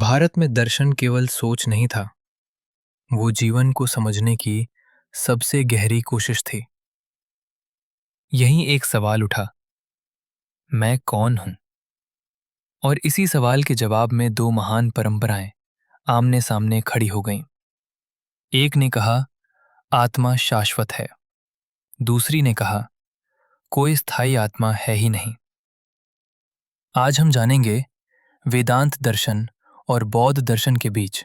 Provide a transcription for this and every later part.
भारत में दर्शन केवल सोच नहीं था, वो जीवन को समझने की सबसे गहरी कोशिश थी। यहीं एक सवाल उठा, मैं कौन हूं? और इसी सवाल के जवाब में दो महान परंपराएं आमने सामने खड़ी हो गईं। एक ने कहा, आत्मा शाश्वत है। दूसरी ने कहा, कोई स्थायी आत्मा है ही नहीं। आज हम जानेंगे वेदांत दर्शन और बौद्ध दर्शन के बीच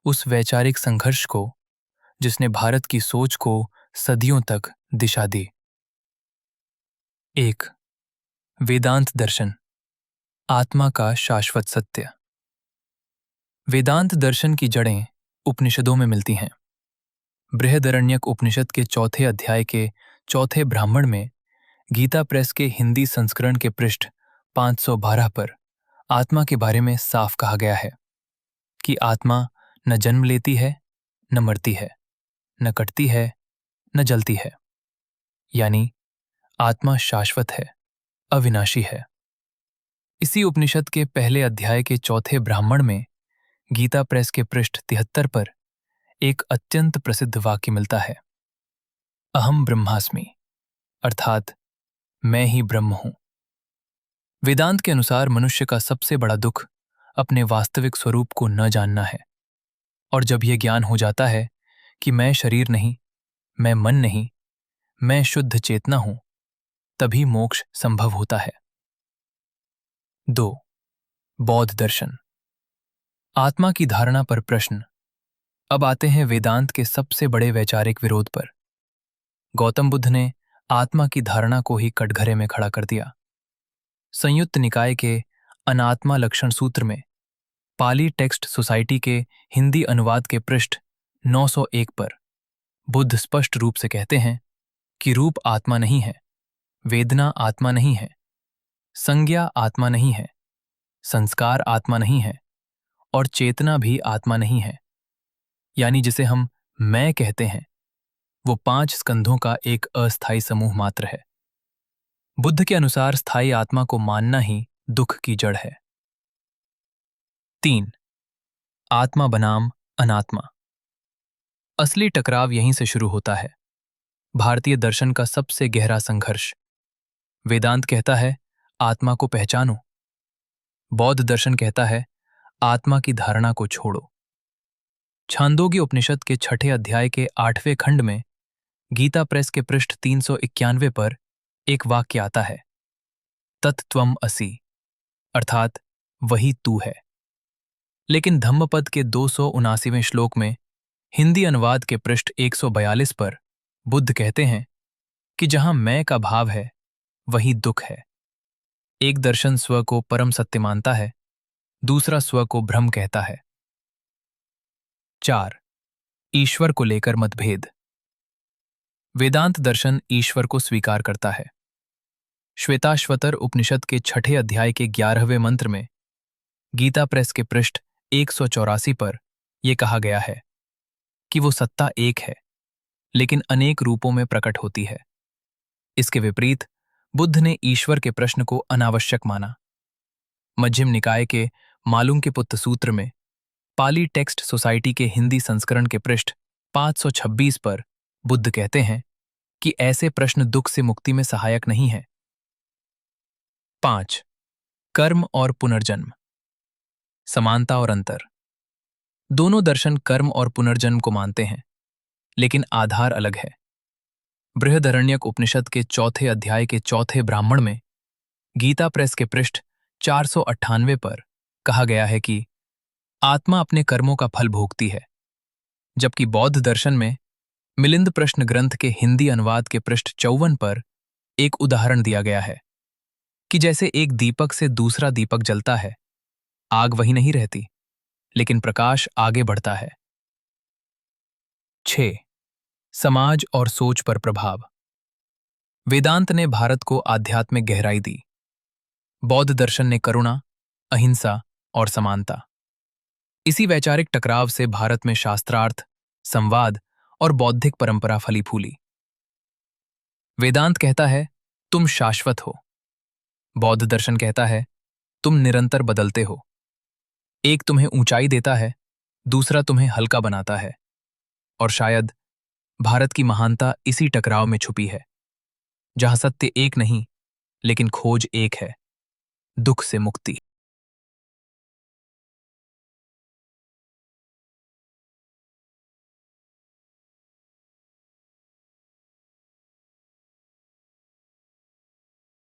उस वैचारिक संघर्ष को जिसने भारत की सोच को सदियों तक दिशा दी। एक, वेदांत दर्शन, आत्मा का शाश्वत सत्य। वेदांत दर्शन की जड़ें उपनिषदों में मिलती हैं। बृहदारण्यक उपनिषद के चौथे अध्याय के चौथे ब्राह्मण में गीता प्रेस के हिंदी संस्करण के पृष्ठ 512 पर आत्मा के बारे में साफ कहा गया है कि आत्मा न जन्म लेती है, न मरती है, न कटती है, न जलती है। यानी आत्मा शाश्वत है, अविनाशी है। इसी उपनिषद के पहले अध्याय के चौथे ब्राह्मण में गीता प्रेस के पृष्ठ 73 पर एक अत्यंत प्रसिद्ध वाक्य मिलता है, अहम ब्रह्मास्मि, अर्थात मैं ही ब्रह्म हूं। वेदांत के अनुसार मनुष्य का सबसे बड़ा दुख अपने वास्तविक स्वरूप को न जानना है, और जब यह ज्ञान हो जाता है कि मैं शरीर नहीं, मैं मन नहीं, मैं शुद्ध चेतना हूं, तभी मोक्ष संभव होता है। 2. बौद्ध दर्शन, आत्मा की धारणा पर प्रश्न। अब आते हैं वेदांत के सबसे बड़े वैचारिक विरोध पर। गौतम बुद्ध ने आत्मा की धारणा को ही कटघरे में खड़ा कर दिया। संयुक्त निकाय के अनात्मा लक्षण सूत्र में पाली टेक्स्ट सोसाइटी के हिंदी अनुवाद के पृष्ठ 901 पर बुद्ध स्पष्ट रूप से कहते हैं कि रूप आत्मा नहीं है, वेदना आत्मा नहीं है, संज्ञा आत्मा नहीं है, संस्कार आत्मा नहीं है, और चेतना भी आत्मा नहीं है। यानी जिसे हम मैं कहते हैं, वो 5 स्कंधों का एक अस्थायी समूह मात्र है। बुद्ध के अनुसार स्थायी आत्मा को मानना ही दुख की जड़ है। 3. आत्मा बनाम अनात्मा, असली टकराव यहीं से शुरू होता है। भारतीय दर्शन का सबसे गहरा संघर्ष। वेदांत कहता है, आत्मा को पहचानो। बौद्ध दर्शन कहता है, आत्मा की धारणा को छोड़ो। छांदोग्य उपनिषद के 6ठे अध्याय के 8वें खंड में गीता प्रेस के पृष्ठ 391 पर एक वाक्य आता है, तत्त्वम् असि, अर्थात वही तू है। लेकिन धम्मपद के 279वें श्लोक में हिंदी अनुवाद के पृष्ठ 142 पर बुद्ध कहते हैं कि जहां मैं का भाव है, वही दुख है। एक दर्शन स्व को परम सत्य मानता है, दूसरा स्व को भ्रम कहता है। 4. ईश्वर को लेकर मतभेद, वेदांत दर्शन ईश्वर को स्वीकार करता है। श्वेताश्वतर उपनिषद के 6ठे अध्याय के 11वें मंत्र में गीता प्रेस के पृष्ठ 184 पर यह कहा गया है कि वो सत्ता एक है, लेकिन अनेक रूपों में प्रकट होती है। इसके विपरीत बुद्ध ने ईश्वर के प्रश्न को अनावश्यक माना। मध्यम निकाय के मालुंक्यपुत्त सूत्र में पाली टेक्स्ट सोसाइटी के हिंदी संस्करण के पृष्ठ 526 पर बुद्ध कहते हैं कि ऐसे प्रश्न दुख से मुक्ति में सहायक नहीं है। 5. कर्म और पुनर्जन्म, समानता और अंतर। दोनों दर्शन कर्म और पुनर्जन्म को मानते हैं, लेकिन आधार अलग है। बृहदारण्यक उपनिषद के चौथे अध्याय के चौथे ब्राह्मण में गीता प्रेस के पृष्ठ 498 पर कहा गया है कि आत्मा अपने कर्मों का फल भोगती है, जबकि बौद्ध दर्शन में मिलिंद प्रश्न ग्रंथ के हिंदी अनुवाद के पृष्ठ 54 पर एक उदाहरण दिया गया है कि जैसे एक दीपक से दूसरा दीपक जलता है, आग वही नहीं रहती, लेकिन प्रकाश आगे बढ़ता है। 6. समाज और सोच पर प्रभाव, वेदांत ने भारत को आध्यात्मिक गहराई दी। बौद्ध दर्शन ने करुणा, अहिंसा और समानता। इसी वैचारिक टकराव से भारत में शास्त्रार्थ, संवाद और बौद्धिक परंपरा फली फूली। वेदांत कहता है, तुम शाश्वत हो। बौद्ध दर्शन कहता है, तुम निरंतर बदलते हो। एक तुम्हें ऊंचाई देता है, दूसरा तुम्हें हल्का बनाता है। और शायद भारत की महानता इसी टकराव में छुपी है, जहां सत्य एक नहीं, लेकिन खोज एक है, दुख से मुक्ति।